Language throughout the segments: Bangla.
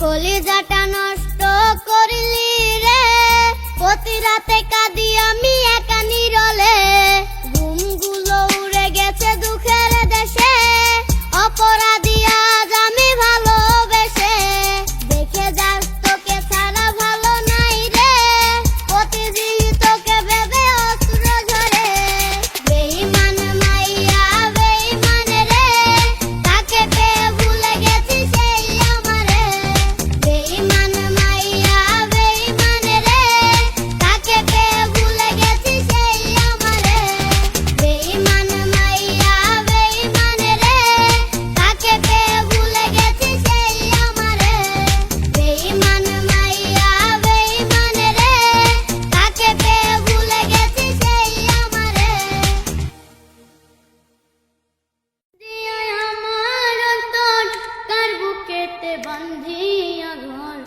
কলিজাটা নষ্ট করিলি রে, প্রতি রাতে কাঁদি আমি একা নীরলে। ঘুমগুলো উড়ে গেছে দুঃখের দেশে, অপরাধী আজ আমি ভালোবেসে। দেখে যাস তোকে ছাড়া ভালো নাই রে, প্রতিদিন তোকে ভেবে অস্ত্র ঝরে। বেঈমান মাইয়া বেঈমান রে, তাকে পেয়ে ভুলে গেছি সেই আমারে। বেঈমান মাইয়া বেঈমান রে, তাকে পেয়ে ভুলে গেছি সেই আমারে। বেঈমান মাইয়া বেঈমান রে, তাকে পেয়ে ভুলে গেছি সেই আমারে। বেঈমান মাইয়া বেঈমান রে, তাকে পেয়ে ভুলে গেছি সেই আমারে। দিয়া আমার অন্তর তার বুকেতে বান্ধিয়া ঘর,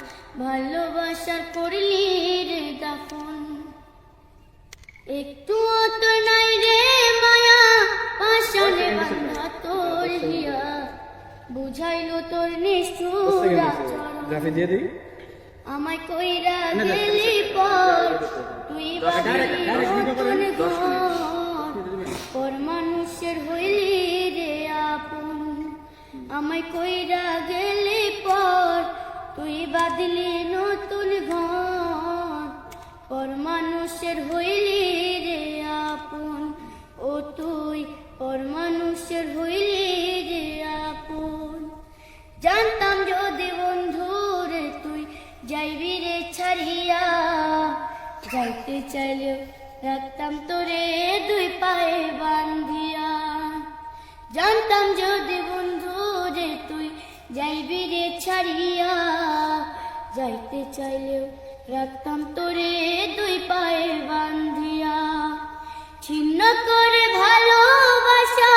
ভালোবাসার করলি রে দাফন। একটু তো নাই রে মায়া, পাশানে বান্ধা তোর হিয়া, বুঝাইলো তোর নিষ্ঠুর আচরণ। আমায় কইরা গেলি পর, তুই বাঁধলি নতুন ঘর, পর মানুষের হইলি রে আপন। আমায় কইরা গেলি পর, তুই বাঁধলি নতুন ঘর, পর মানুষের হইলি রে আপন। ও তুই পর মানুষের হইলি রে আপন। জানতাম যদি বন্ধু রে তুই যাইবি রে ছাড়িয়া, যাইতে চাইলেও রাখতাম তোরে দুই পায়ে বান্ধিয়া। জানতাম যদি বন্ধু রে তুই যাইবি রে ছাড়িয়া, যাইতে চাইলেও রাখতাম তোরে দুই পায়ে বান্ধিয়া। ছিন্ন করে ভালোবাসা,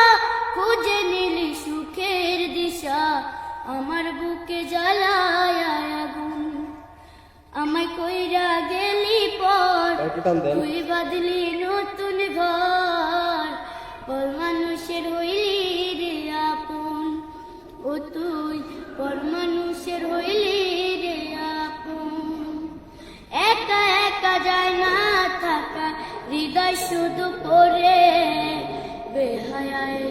খুঁজে নিলি সুখের দিশা, আমার বুকে জ্বালায় আগুন। আমায় কইরা গেলি পর, তুই বাঁধলি নতুন ঘর, পর মানুষের হইলি রে আপন। ও তুই পর মানুষের হইলি রে আপন। একা একা যায় না থাকা, হৃদয় শুধু পড়ে, বেহায়ায়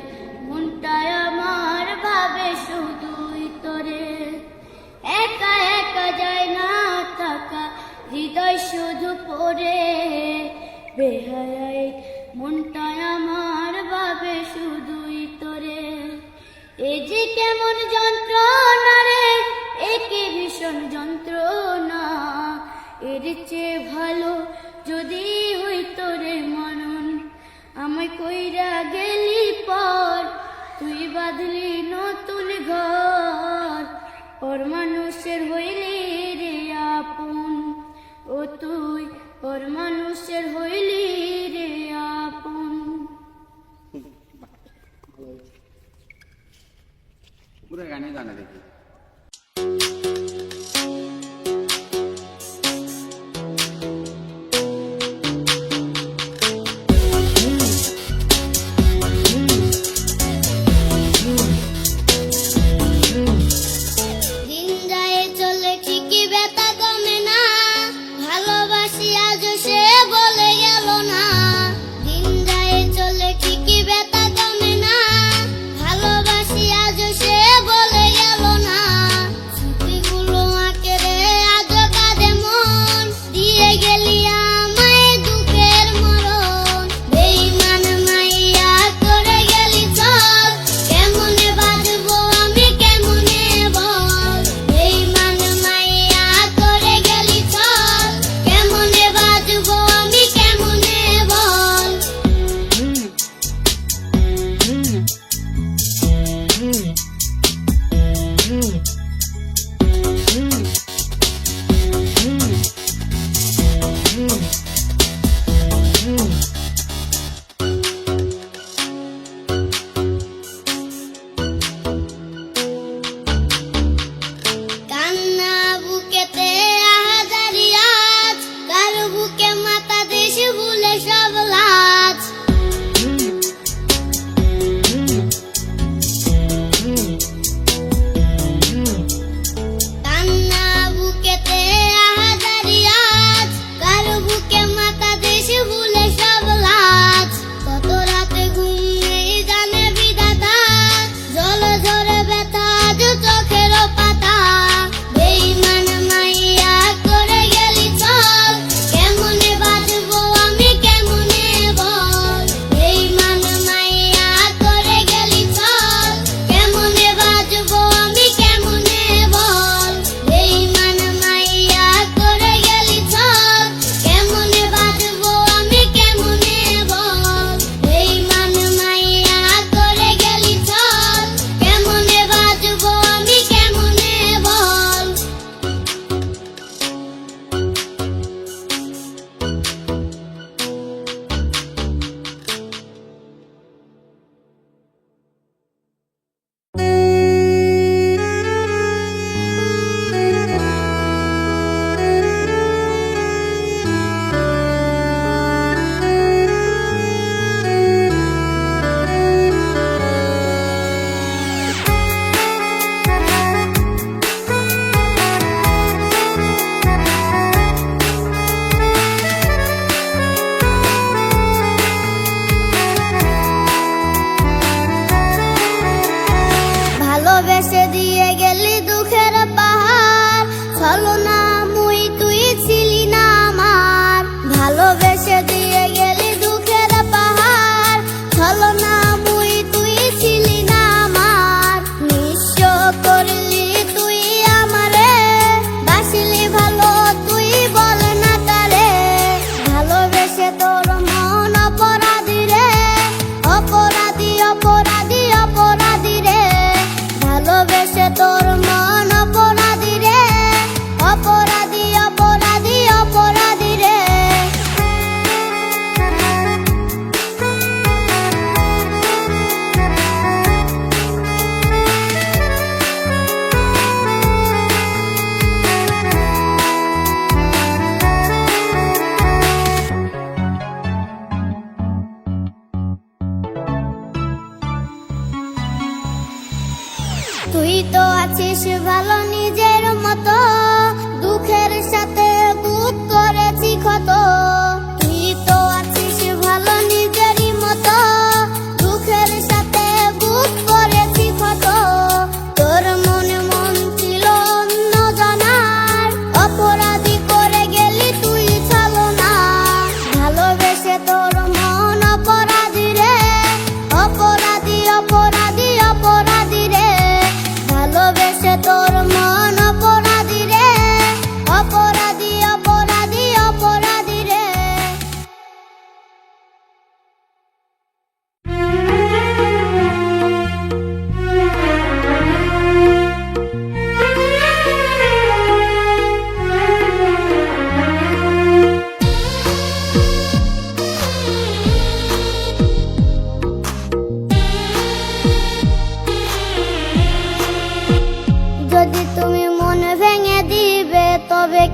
মনটায় আমার ভাবে শুধুই তোরে। একা একা যায় না থাকা, হৃদয় শুধু পড়ে, বেহায়ায় মনটায় আমার ভাবে শুধুই তোরে। এ যে কেমন যন্ত্রণা রে, একে ভীষণ যন্ত্রণা, এর চেয়ে ভালো যদি হইতো রে মরণ। আমায় কইরা গেলি পর, তুই বাঁধলি নতুন ঘর, পর মানুষের হইলি রে আপন। ও তুই পর মানুষের হইলি রে আপন। পুরো গানে জানা দেখি। দিন যায় চলে ঠিকই ব্যথা কমে না, ভালোবাসি আজও সে বলে গেল না। দিন যায় চলে ঠিকই ব্যথা কমে না, ভালোবাসি আজও সে বলে গেল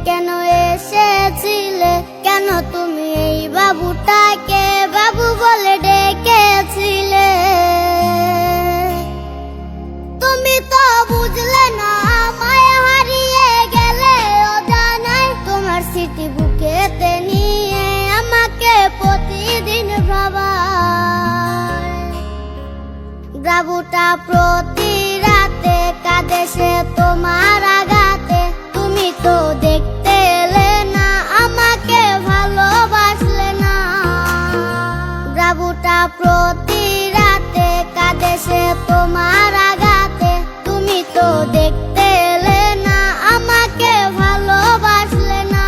কেন এসেছিলে? কেন তুমি এই বাবুটাকে বাবু বলে ডেকেছিলে? তুমি তো বুঝলে না মায়া হারিয়ে গেলে অজানায়। তোমার স্মৃতি বুকেতে নিয়ে আমাকে প্রতিদিন ভাবায়। বাবুটা প্রতি রাতে কাঁদে সে তোমার আঘাতে। তুমি তো দেখতে এলে না, আমাকে ভালোবাসলে না। বাবুটা প্রতি রাতে কাঁদে সে তোমার আঘাতে। তুমি তো দেখতে এলে না, আমাকে ভালোবাসলে না।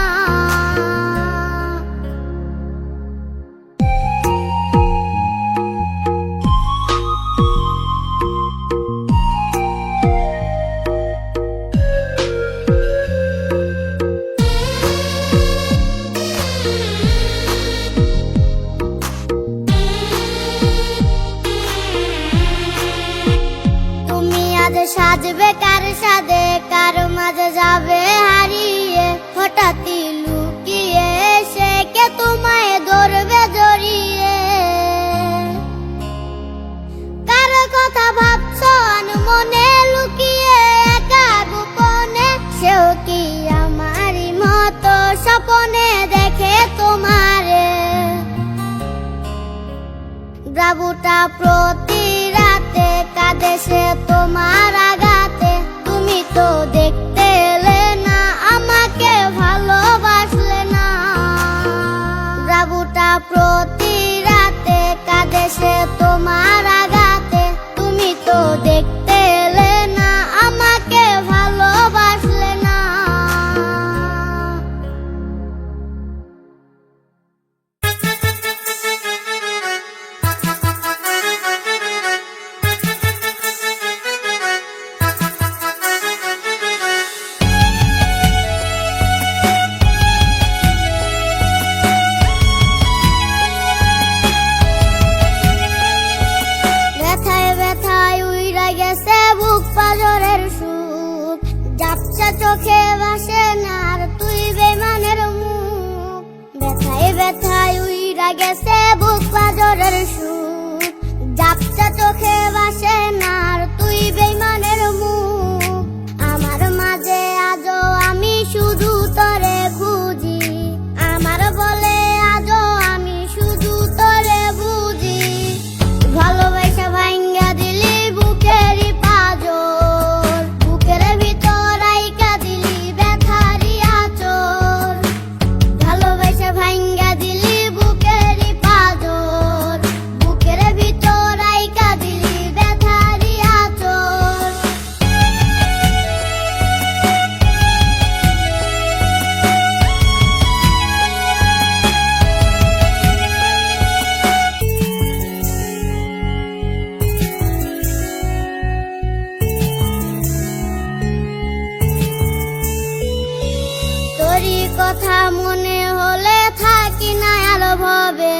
সাজবে কার সাথে, কার মাঝে যাবে হারিয়ে। হঠাৎই লুকিয়ে এসে কে তোমায় ধরবে জড়িয়ে। কার কথা ভাবছো মনে লুকিয়ে একা গোপনে? সেও কি আমারই মতো স্বপ্নে দেখে তোমারে? বাবুটা প্রতি রাতে কাঁদে সে তোমার আঘাতে। তুমি তো দেখতে এলে না, আমাকে ভালোবাসলে না। বাবুটা প্রতি রাতে কাঁদে সে তোমার আঘাতে। তুমি তো দেখতে এলে না, আমাকে ভালোবাসলে না। পাজরের সুখ ঝাপসা চোখে ভাসে না আর তুই বেমানের মুখ। ব্যথায় ব্যথায় উইরা গেছে বুক পাজরের সুখ। ঝাপসা চোখে ভাসে না আর তুই বেমানের মুখ। আমার মাঝে আজও আমি শুধু তরে খুঁজি। আমার বলে আজও আমি শুধু তরে বুঝি। ভালোবাসা ভাঙ্গা দিলি বুকেরই পাজর। বুকের ভিতর আইকা দিলি ব্যথারি আচর। ভালোবাসা ভাঙ্গা দিলি বুকেরই পাজর। বুকের ভিতর আইকা দিলি ব্যথারি আচর। তোরই কথা মনে হলে থাকি না আলো ভবে।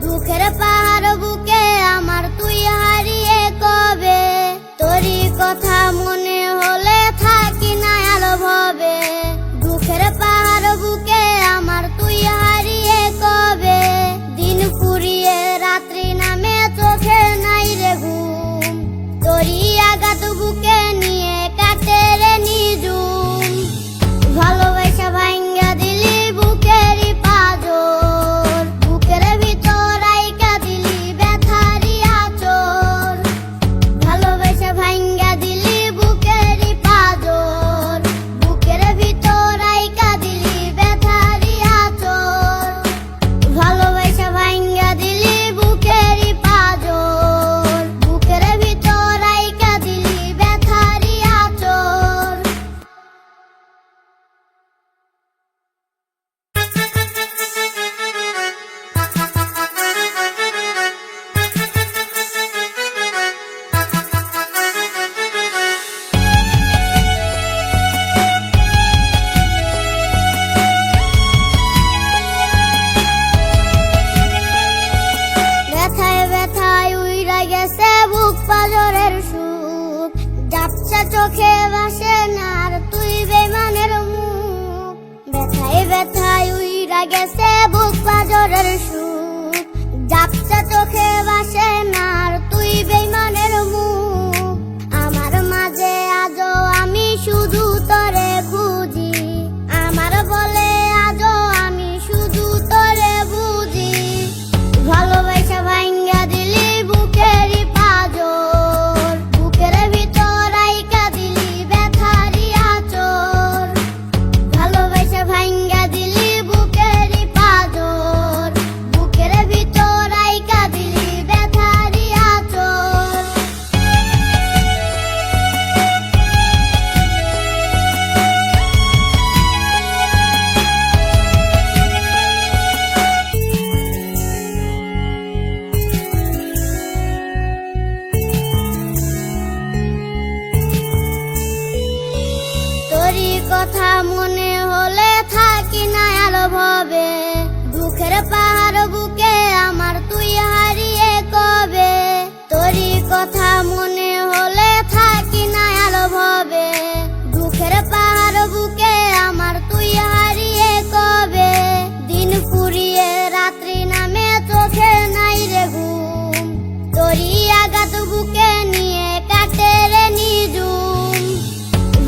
দুঃখের পাহাড় বুকে আমার তুই হারিয়ে কবে। তোরই কথা মনে হলে থাকি না আলো ভবে। দুঃখের পাহাড় বুকে আমার তুই হারিয়ে কবে। দিন ফুরিয়ে রাত্রি নামে চোখে নাই রে ঘুম। তোরই আঘাত বুকে নিয়ে কাটে রে নিজুম। ভালোবাসা ভাঙ্গা দিলি বুকে চইলা গেছে বুক পাজরের সুখ, জাপসা চোখে বাসে না আর তুই বেইমানের মুখ। আমার মাঝে আজও আমি শুধু তরে খুঁজি, আমার বলে আজও আমি শুধু তরে বুঝি। ভালোবাসা ভাঙ্গা দিলি বুকেরই পাজর, বুকের ভিতর আইকা দিলি ব্যথারি আচর। ভালোবাসা ভাঙ্গা দিলি বুকেরই পাজর, বুকের ভিতর আইকা দিলি ব্যথারি আচর। তোরই কথা মনে হলে থাকি না আর ভবে, দুঃখের পাহাড় বুকে আমার তুই হারিয়ে কবে। তোরই কথা মনে হলে থাকি না আর ভবে, দুঃখের পাহাড় বুকে আমার তুই হারিয়ে কবে। দিন ফুরিয়ে রাত্রি নামে চোখে নাই রে ঘুম, তোরই আঘাত বুকে নিয়ে কাটে রে নিজুম।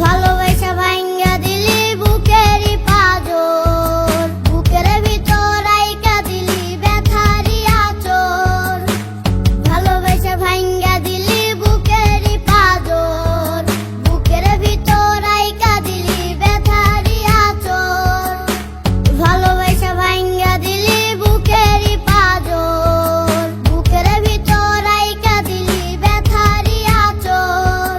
ভালোবাসা ভাঙ্গা দিলি বুকেরই পাজর, বুকের ভিতর আইকা দিলি ব্যথারি আচর। ভালোবাসা ভাঙ্গা দিলি বুকেরই পাজর, বুকের ভিতর আইকা দিলি ব্যথারি আচর। ভালোবাসা ভাঙ্গা দিলি বুকেরই পাজর, বুকের ভিতর আইকা দিলি ব্যথারি আচর।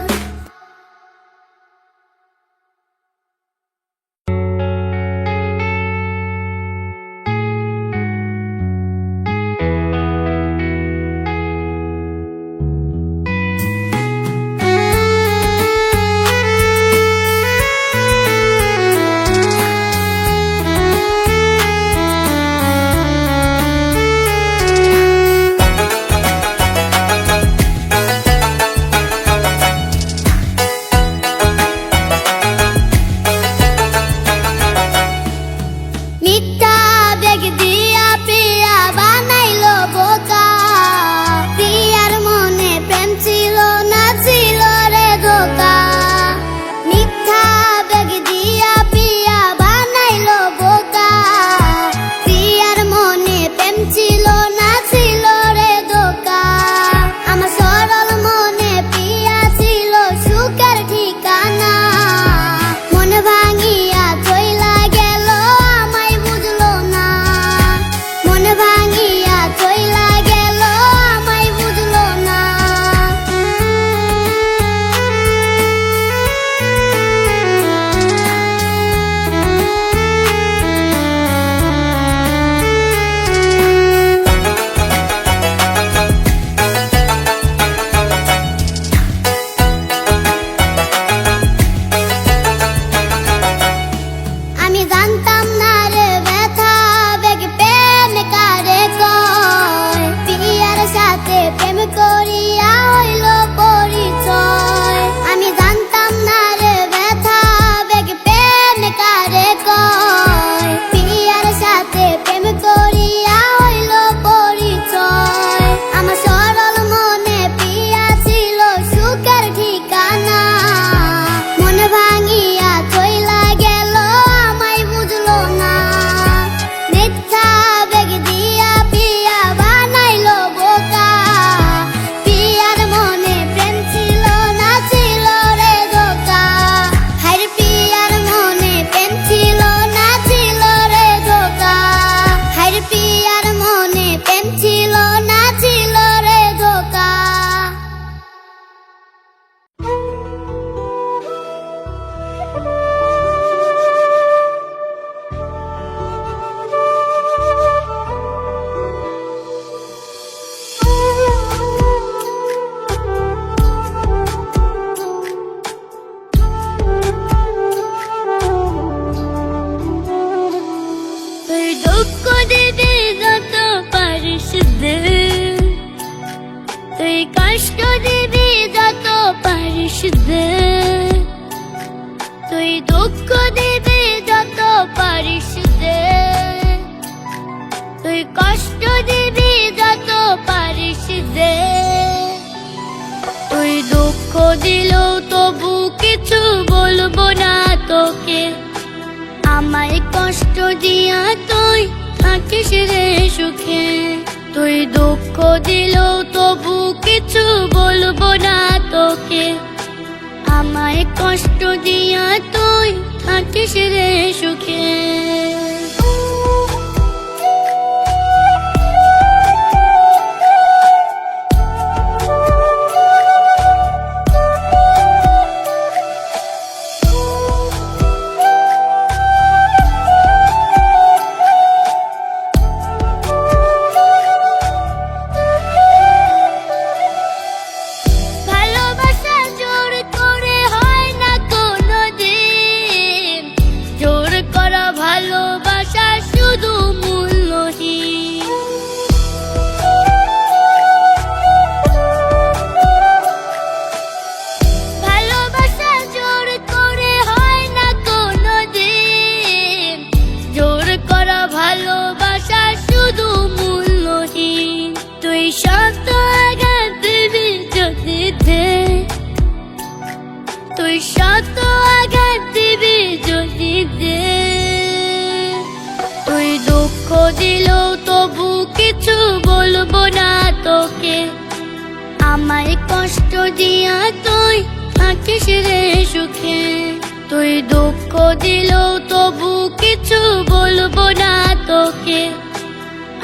মিথ্যা বেগ দিয়া প্রিয়া বানাইলো বোকা, প্রিয়ার মনে প্রেম ছিল না ছিল রে ধোকা। মিথ্যা বেগ দিয়া প্রিয়া বানাইলো বোকা, প্রিয়ার মনে প্রেম ছিল না ছিল রে ধোকা। আমার সরল মনে প্রিয়া ছিল সুখের ঠিকানা, মন ভাঙিয়া চইলা গেল আমায় বুঝলো না। মন ভাঙিয়া চইলা গেল আমায় বুঝলো না। আমি জানতাম না রে ব্যথা বেগ প্রেম কারে কয়, প্রিয়ার সাথে প্রেম করিয়া হইল পরিচয়। আমি জানতাম না রে ব্যথা বেগ প্রেম কারে কয়, প্রিয়ার সাথে প্রেম করিয়া হইল পরিচয়। আমার সরল মনে প্রিয়া ছিল সুখের ঠিকানা, মন ভাঙিয়া চইলা গেল আমায় বুঝলো না। মিথ্যা বেগ দিয়া প্রিয়া বানাইলো বোকা, প্রিয়ার মনে প্রেম ছিল না ছিল রে ধোকা। হায় প্রিয়ার মনে প্রেম ছিল না ছিল রে ধোকা। হায় প্রিয়ার মনে প্রেম ছিল না ছিল রে ধোকা। তুই দুঃখ দিবি যত পারিস দে, তুই কষ্ট দিবি যত পারিস দে। তুই দুঃখ দিবি যত পারিস দে, তুই কষ্ট দিবি যত পারিস দে, তুই দুঃখ দিলেও তবু কিছু বলবো না তোকে, আমায় কষ্ট দিয়া তুই থাকিস রে সুখে, তুই দুঃখ দিলেও তবু কিছু বলবো না তোকে, আমায় কষ্ট দিয়া তুই থাকিস রে সুখে। ভালোবাসা শুধু মূল্যহীন, ভালোবাসা জোর করে হয় না কোনোদিন, জোর করা ভালোবাসা শুধু মূল্যহীন, তুই শত আঘাত দিবি যদি দে, তুই শত আঘাত দিবি যদি দে, তুই দুঃখ দিলেও তবু কিছু বলবো না তোকে, আমায় কষ্ট দিয়া তুই থাকিস রে সুখে, তুই দুঃখ দিলেও তবু কিছু বলবো না তোকে,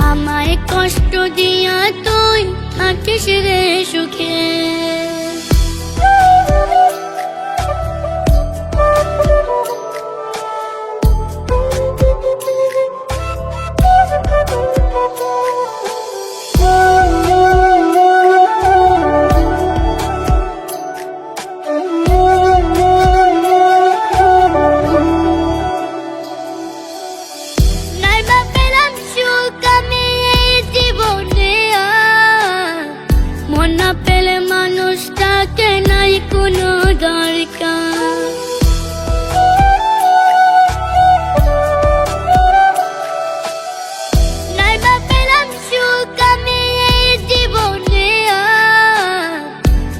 আমায় কষ্ট দিয়া তুই থাকিস রে সুখে। মন পেলে মানুষটাকে নাই কোনো দরকার, নাই বা পেলাম সুখ আমি এই জীবনে,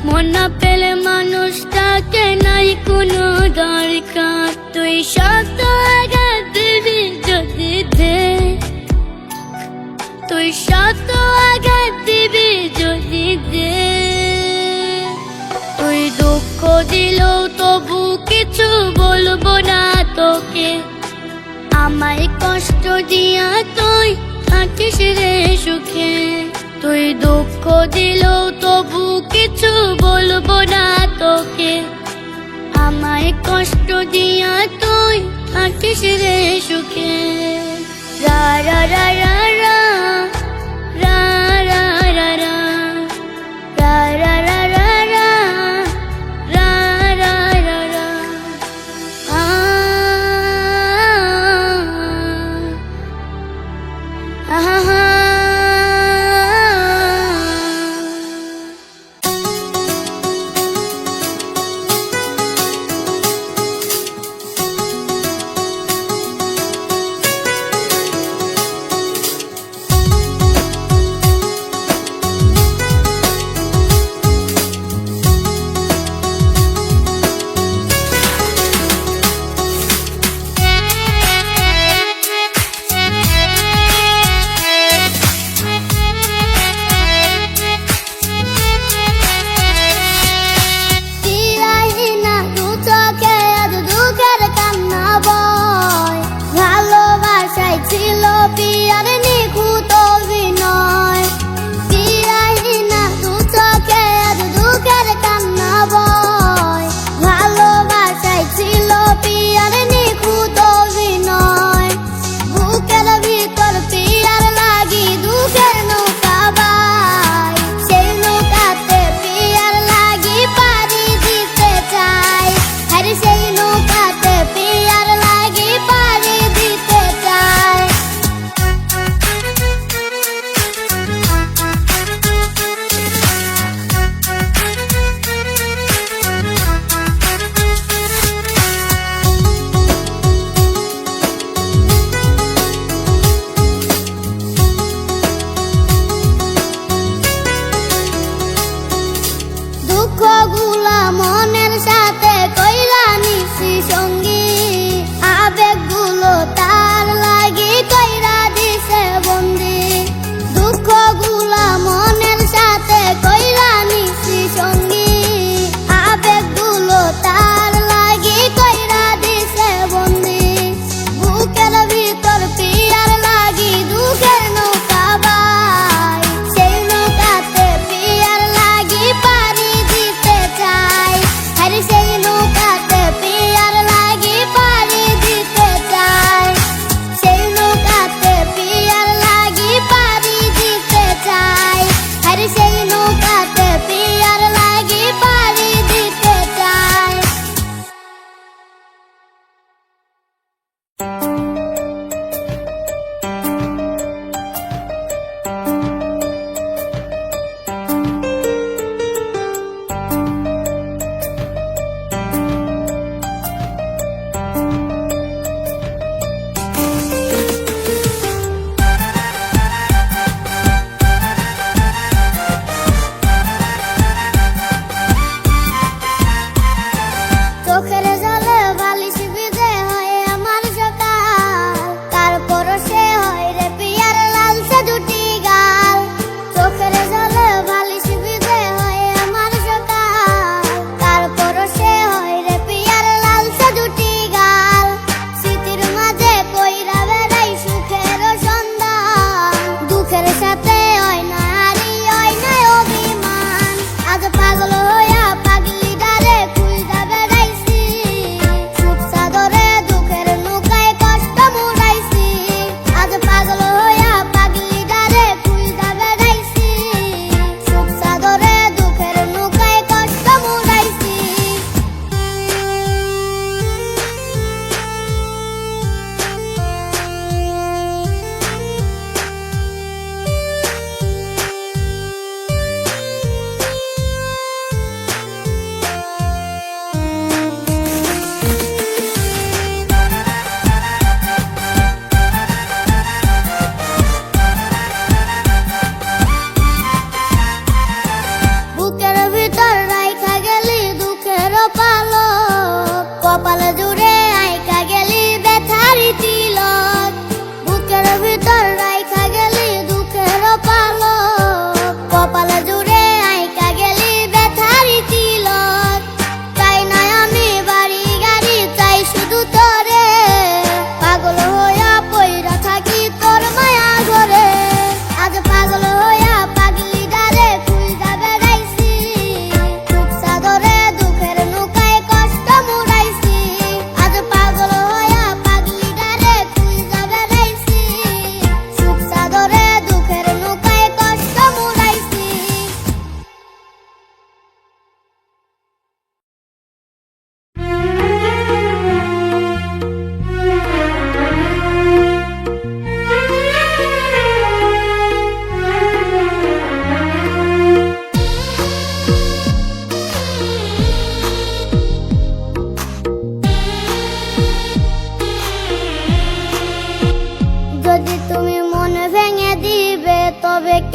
মন পেলে মানুষটাকে নাই কোনো দরকার, তুই শত আঘাত দিবি যদি দে, তুই শত আঘাত দিবি যদি দে, তুই দুঃখ দিলেও তবু কিছু বলবো না তোকে, আমায় কষ্ট দিয়া তুই থাকিস রে সুখে, তুই দুঃখ দিলেও তবু কিছু বলবো না তোকে, আমায় কষ্ট দিয়া তুই থাকিস রে সুখে। রা রা রা রা রা রা রা রা রা রা রা রা রা রা রা রা রা রা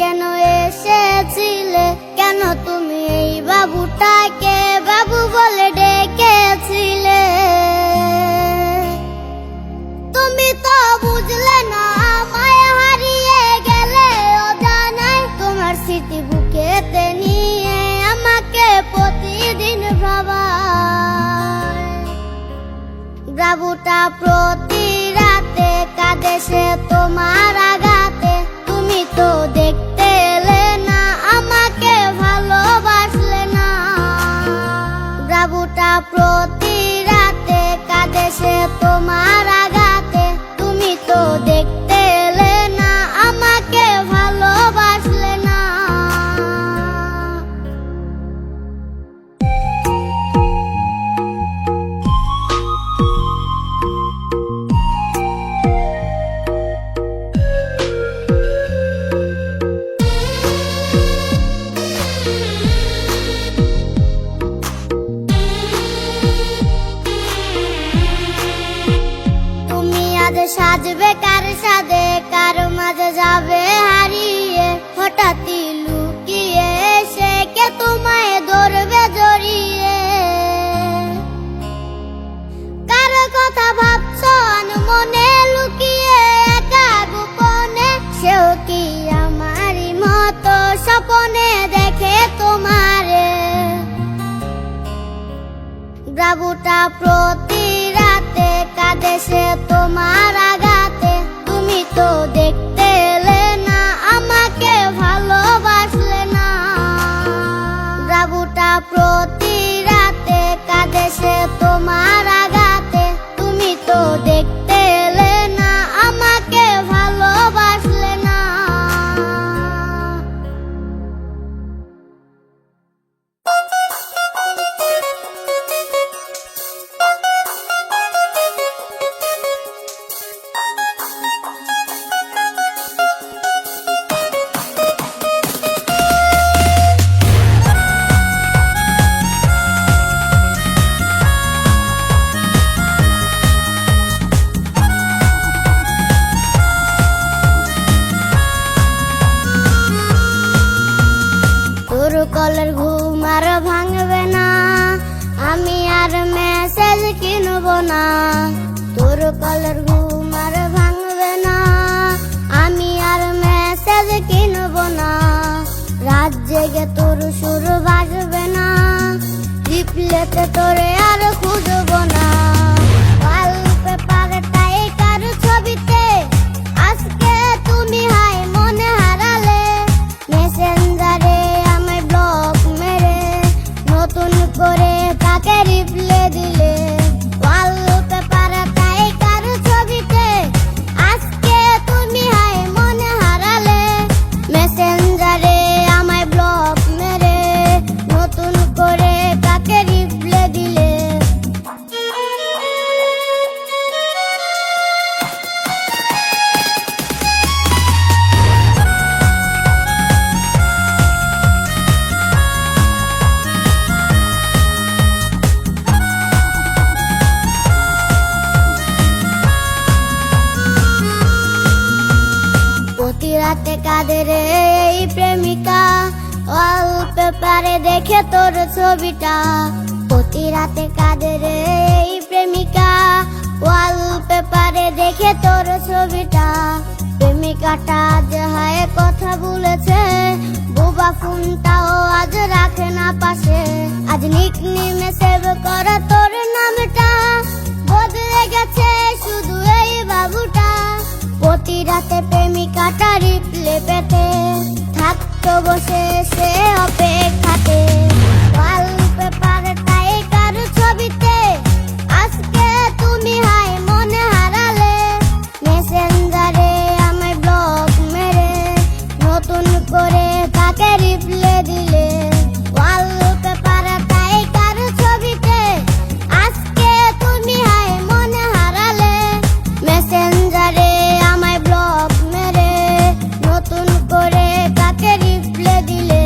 কেন এসেছিলে? কেন তুমি এই বাবুটাকে বাবু বলে ডেকেছিলে? তুমি তো বুঝলে না, আমায় হারিয়ে গেলে অজানায়। তোমার স্মৃতি বুকেতে নিয়ে আমাকে প্রতিদিন ভাবায়। বাবুটা প্রতি রাতে কাঁদে সে তোমার আঘাতে। তুমি তো দেখতে এলে না, আমাকে ভালোবাসলে না। বাবুটা প্রতি রাতে কাঁদে সে তোমার আঘাতে। তুমি তো দেখতে এলে না, আমাকে ভালোবাসলে না। তুমি আজ সাজবে কার সাথে, কার মাঝে যাবে হারিয়ে। হঠাৎই লুকিয়ে এসে কে তোমায় ধরবে জড়িয়ে। কার কথা ভাবছো মনে লুকিয়ে একা গোপনে? সেও কি আমারই মতো স্বপ্নে দেখে তোমারে? বাবুটা প্রতি রাতে কাঁদে সে তোমার আঘাতে। তুমি তো দেখতে এলে না, আমাকে ভালোবাসলে না। বাবুটা প্রতি রাতে কাঁদে সে তোমার আঘাতে। তুমি তো দেখতে এলে না, আমাকে ভালোবাসলে না। তোর কলের ঘুম আর ভাঙবে না, আমি আর মেসেজ কিনবো না। তোর কলের ঘুম আর ভাঙবে না, আমি আর মেসেজ কিনবো না। রাত জেগে তোর সুর বাজবে না, রিপ্লেতে তোরে আর খুঁজবো না। ওয়ালপেপারে টাইকার ছবিতে আজকে তুমি হাই মনে হারালে। মেসেঞ্জারে আমায় ব্লক মেরে নতুন করে তাকে রিপ্লে দিলে। ওয়ালপেপারে টাইকার ছবিতে আজকে তুমি হাই মনে হারালে। মেসেঞ্জারে আমায় ব্লক মেরে নতুন করে তাকে রিপ্লে দিলে। প্রতি রাতে কাঁদে রে এই প্রেমিকা, ওয়ালপেপারে দেখে তোর ছবিটা। প্রতি রাতে কাঁদে রে এই প্রেমিকা, ওয়ালপেপারে দেখে তোর ছবিটা। প্রেমিকাটা আজ হায় কথা বলেছে, বোবা ফোনটাও আজ রাখে না পাশে। আজ নিকনেমে সেভ করা তোর নামটা, বদলে গেছে শুধু এই বাবুটা। প্রতি রাতে প্রেমিকাটা রিপ্লে পেতে থাকতো বসে সে অপেক্ষাতে। ওয়ালপেপারে টাইকার ছবিতে আজকে তুমি হাই মনে হারালে। মেসেঞ্জারে আমায় ব্লক মেরে নতুন করে তাকে রিপ্লে দিলে। ওয়ালপেপারে টাইকার ছবিতে আজকে তুমি হাই মনে হারালে। মেসেঞ্জারে আমায় ব্লক মেরে নতুন করে তাকে রিপ্লে দিলে।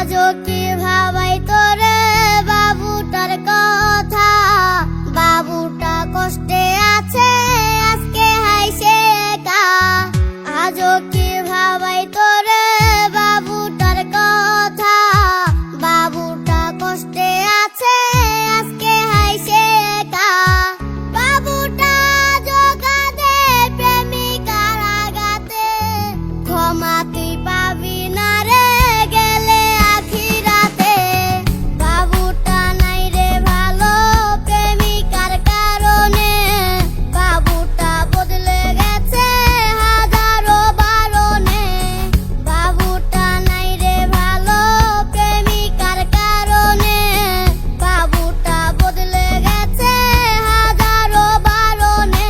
আজও কি ভাবাই তোরে বাবুটার কথা, বাবুটা কষ্টে আছে আজকে হাইছে একা। আজও কি ভাবাই তোরে বাবুটার কথা, বাবুটা কষ্টে আছে আজকে হাইছে একা। বাবুটা জোগাদে প্রেমিকার আগাতে, ক্ষমা তুই পাবি না রে গেলে আখিরাতে। বাবুটা নাই রে ভালো প্রেমিকার কারণে, বাবুটা বদলে গেছে হাজারো বারণে। বাবুটা নাই রে ভালো প্রেমিকার কারণে, বাবুটা বদলে গেছে হাজারো বারণে।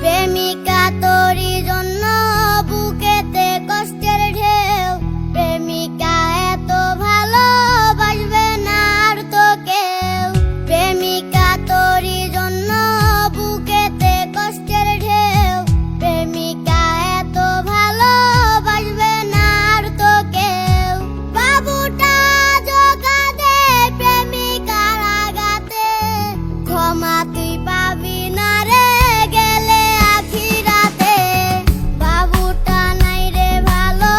প্রেমিকা তোরি জন্য বুকেতে কষ্টের ঢেউ, প্রেমিকা এত ভালো বাসবে না আর তো কেউ। প্রেমিকা তোরি জন্য বুকেতে কষ্টের ঢেউ, প্রেমিকা এত ভালো বাসবে না আর তো কেউ। বাবুটা জোগাদে প্রেমিকার আগাতে, ক্ষমা তুই পাবি না রে গেলে আখিরাতে। বাবুটা নাই রে ভালো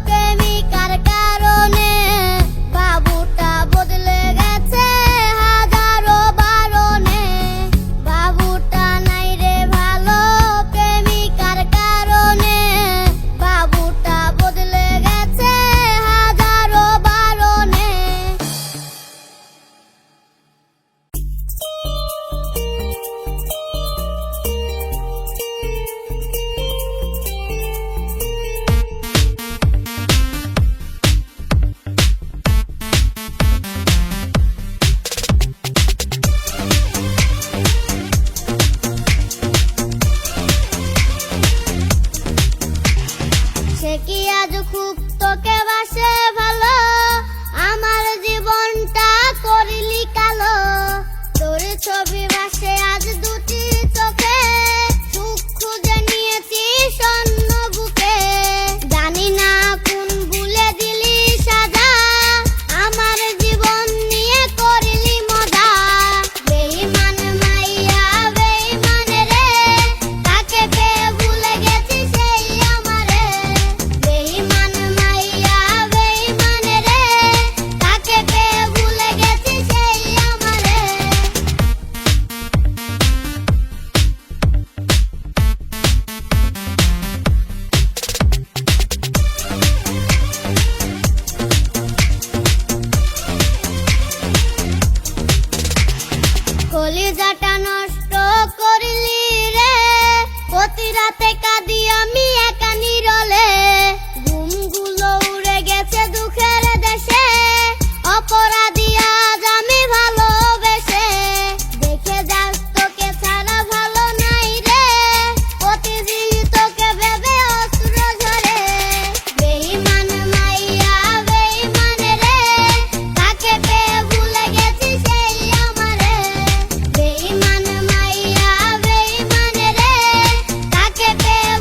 প্রেমিকার কারণে, বাবুটা বদলে গেছে হাজারো বারণে। বাবুটা নাই রে ভালো প্রেমিকার কারণে, বাবুটা বদলে গেছে হাজারো বারণে। সে কি আজ খুব তোকে বাসে ভালো, আমার জীবনটা করিলি কালো। তোর ছবি বাসে আজ দুটি চোখে, সুখ খুঁজে নিয়েছি স্বর্ণ বুকে। জানি না কোন ভুলে দিলি সাজা, আমার জীবন নিয়ে করিলি মজা। বেঈমান মাইয়া বেঈমান রে, তাকে পেয়ে ভুলে গেছি সেই আমারে। বেঈমান মাইয়া বেঈমান রে, তাকে পেয়ে ভুলে গেছি সেই আমারে। কলিজাটা নষ্ট করলি রে, প্রতি রাতে কাঁদি আমি একা নীরলে। ঘুমগুলো উড়ে গেছে দুঃখের দেশে, অপরাধী আজ আমি ভালোবেসে। দেখে যাস তোকে ছাড়া ভালো নাই রে, প্রতিদিন তোকে ভেবে অশ্রু ঝরে। বেঈমান মাইয়া বেঈমান রে, তাকে পেয়ে ভুলে গেছি সেই আমারে। বেঈমান মাইয়া বেঈমান রে, তাকে পেয়ে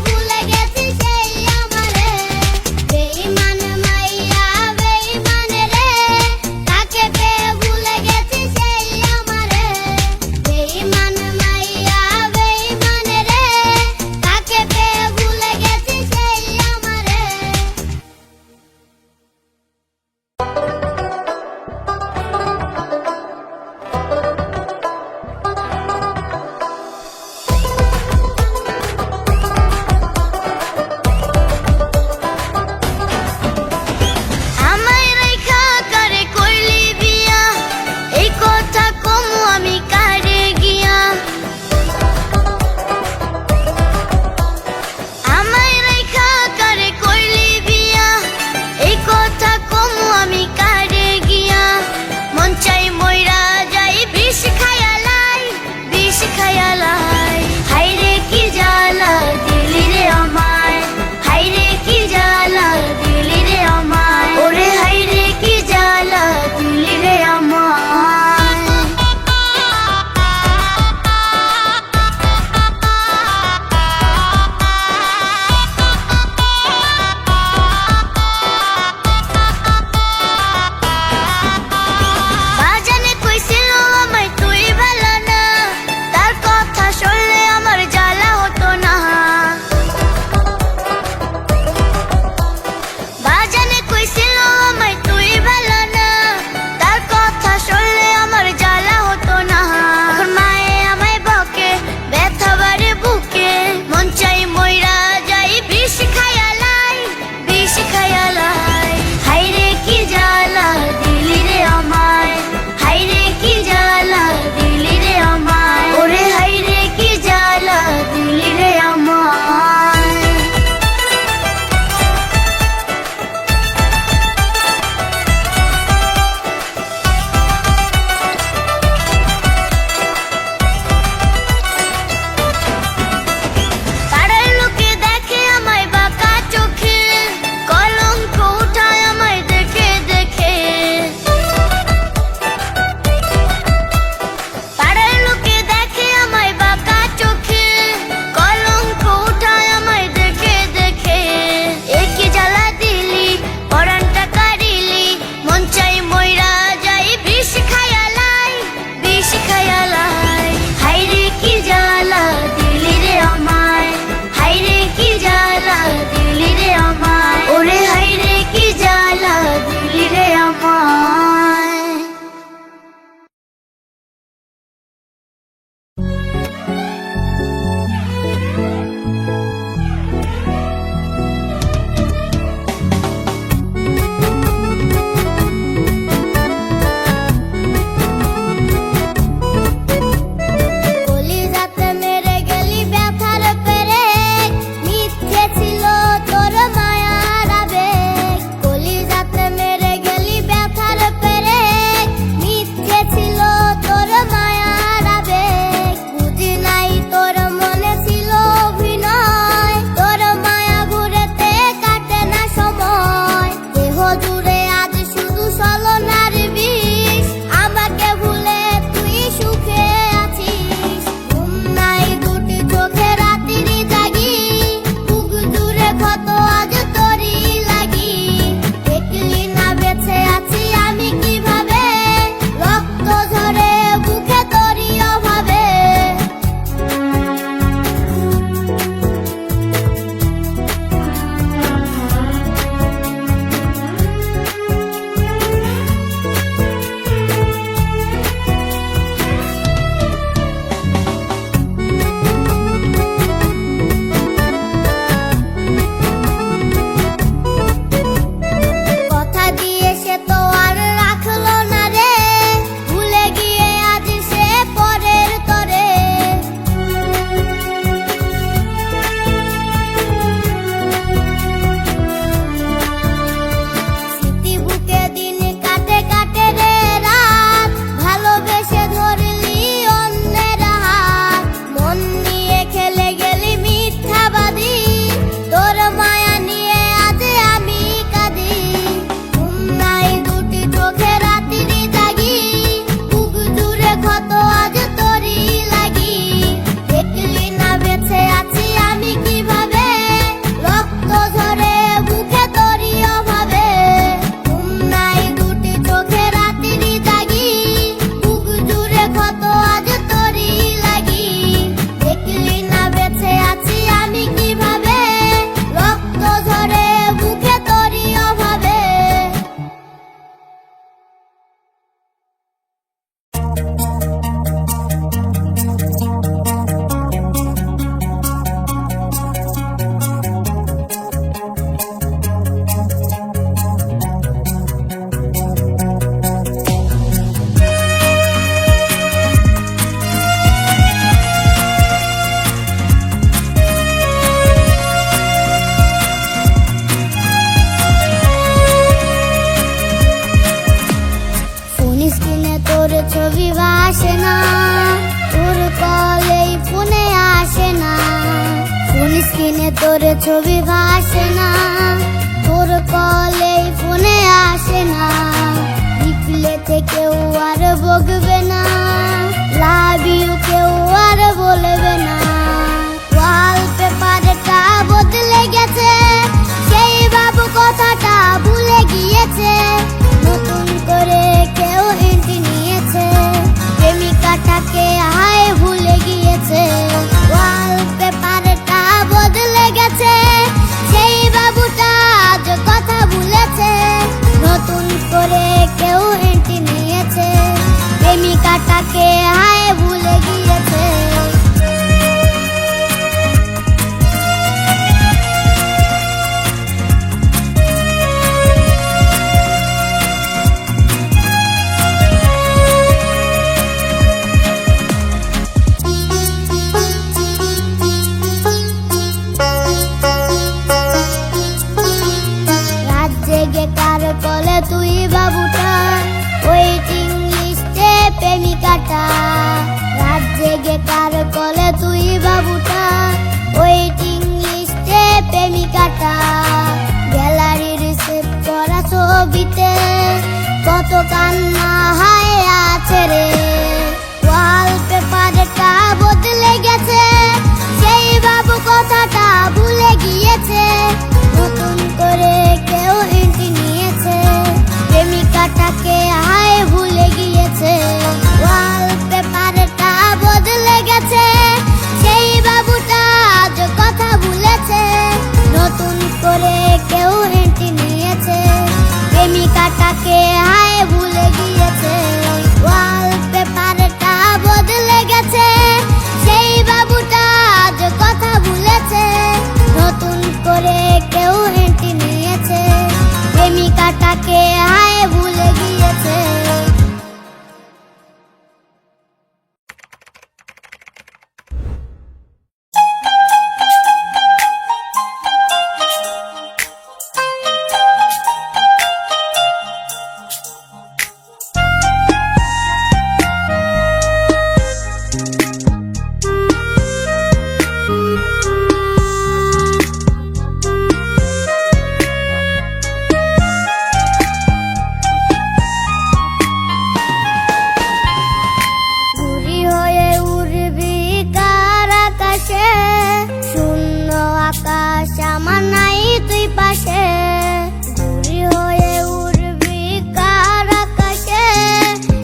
স্ক্রিনে তোর ছবি ভাসে না, তোর কলে ফোনে আসে না, রিপ্লে থেকেও আর বকবে না, লাভ ইউ কেউ আর বলবে না। ওয়ালপেপারটা বদলে গেছে, সেই বাবু কথাটা ভুলে গিয়েছে, নতুন করে কেউ এন্ট্রি নিয়েছে, প্রেমিকাটাকে হায় ভুলে গিয়েছে। ওয়ালপেপারটা বদলে গেছে, সেই বাবুটা আজ কথা ভুলেছে, নতুন করে কেউ এন্ট্রি নিয়েছে, প্রেমিকাটাকে হায় ভুলে গিয়েছে। রাত জেগে কার কলে তুই বাবুটা, ওয়েটিং লিস্টে প্রেমিকাটা, রাত জেগে কার কলে তুই বাবুটা, ওয়েটিং লিস্টে প্রেমিকাটা, গ্যালারির সেভ করা ছবিতে কত কান্না হায় আছে রে। ওয়ালপেপারটা বদলে গেছে, সেই বাবু কথাটা ভুলে গিয়েছে, নতুন করে কেউ এন্ট্রি নিয়েছে, প্রেমিকাটাকে হায় ভুলে গিয়েছে। ওয়ালপেপারটা বদলে গেছে, সেই বাবুটা আজ কথা ভুলেছে, নতুন করে কেউ এন্ট্রি নিয়েছে, প্রেমিকাটাকে হায় ভুলে গিয়েছে। ওয়ালপেপারটা বদলে গেছে, সেই বাবুটা আজ কথা ভুলেছে, নতুন করে কেউ এন্ট্রি নিয়েছে, প্রেমিকাটাকে হায় ভুলে গিয়েছে। ঘুড়ি হয়ে উড়বি কার আকাশে, শূন্য আকাশ আমার নাই তুই পাশে। ঘুড়ি হয়ে উড়বি কার আকাশে,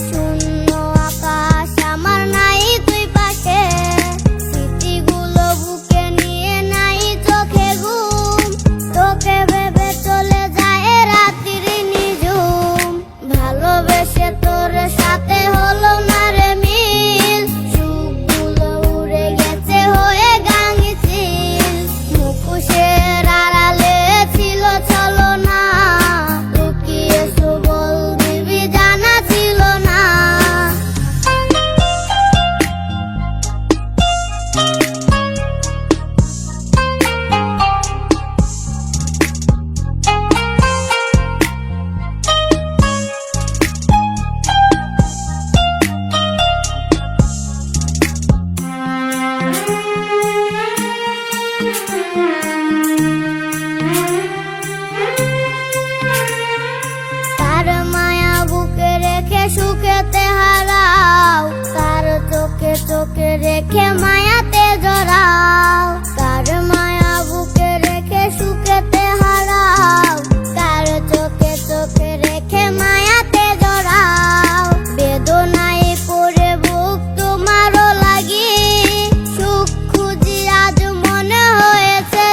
শূন্য আকাশ আমার নাই তুই পাশে। স্মৃতিগুলো বুকে নিয়ে নাই চোখে ঘুম, তোকে ভেবে চলে যায় রাত্রি নিঝুম। ভালোবেসে তোর সাথে হলো না রে মিল, সুখগুলো উড়ে গেছে হয়ে গাঙচিল। মুখোশের আড়ালে ছিল ছলনা, লুকিয়ে সবল দিবি জানা ছিল না। তার মায়া বুকে রেখে সুখেতে হারাও, তার চোখে চোখে রেখে মায়াতে জড়াও। তার মায়া বুকে রেখে সুখেতে হারাও, তার চোখে চোখে রেখে মায়াতে জড়াও। বেদনায় পড়ে বুক তোমারও লাগি, সুখ খুঁজি আজ মনে হয়েছে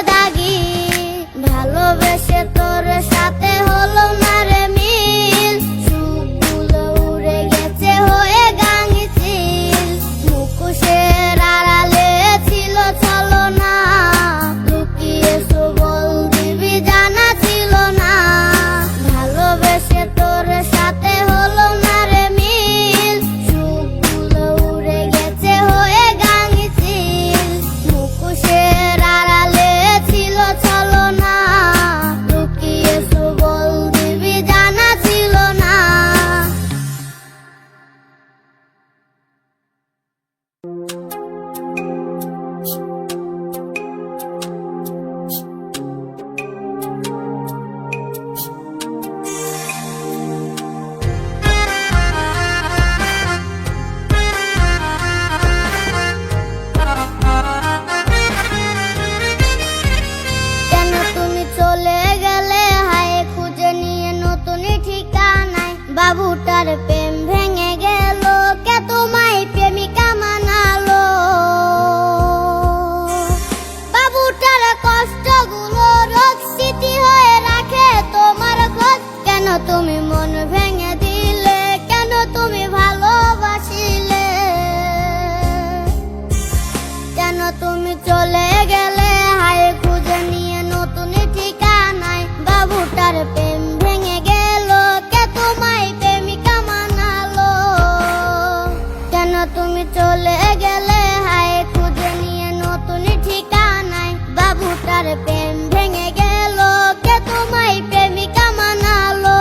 বাবুটার প্রেম ভেঙে গেল, কে তোমায় প্রেমিকা মানালো? বাবুটার কষ্টগুলো রোজ স্মৃতি হয়ে রাখে তোমার খোঁজ। কেন তুমি মন ভেঙে দিলে, কেন তুমি ভালোবাসিলে, কেন তুমি চলে গেলে হায় খুঁজে নিয়ে নতুন ঠিকানায়? বাবুটার প্রেম ভেঙে গেল, কে তোমায় প্রেমিকা মানালো? কেন তুমি চলে গেলে হায় খুঁজে নিয়ে নতুন ঠিকানায়? বাবুটার প্রেম ভেঙে গেল, কে তোমায় প্রেমিকা মানালো?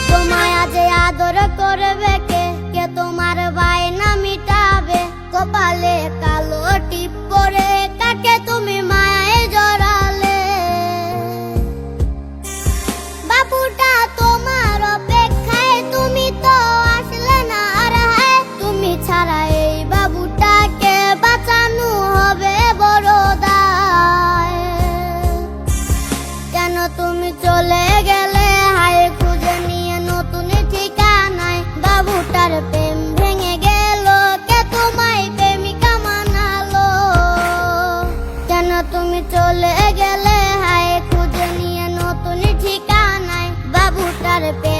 তোমায় আজ আদর করবে কে, কে তোমার বায়না মিটাবে? কপালে কালো টিপ পরে কাকে তুমি মায়ায় জড়ালে? বাবুটা তোমার অপেক্ষায়, তুমি তো আসলে না আর হায়। তুমি ছাড়া এই বাবুটাকে বাঁচানো হবে বড় দায়। কেন তুমি চলে গেলে হায় খুঁজে নিয়ে নতুন ঠিকানায়? বাবুটার প্রেম ভেঙে গেল, কে তোমায় প্রেমিকা মানালো? কেন তুমি চলে গেলে হায় খুঁজে নিয়ে নতুন ঠিকানায়? বাবুটার প্রেম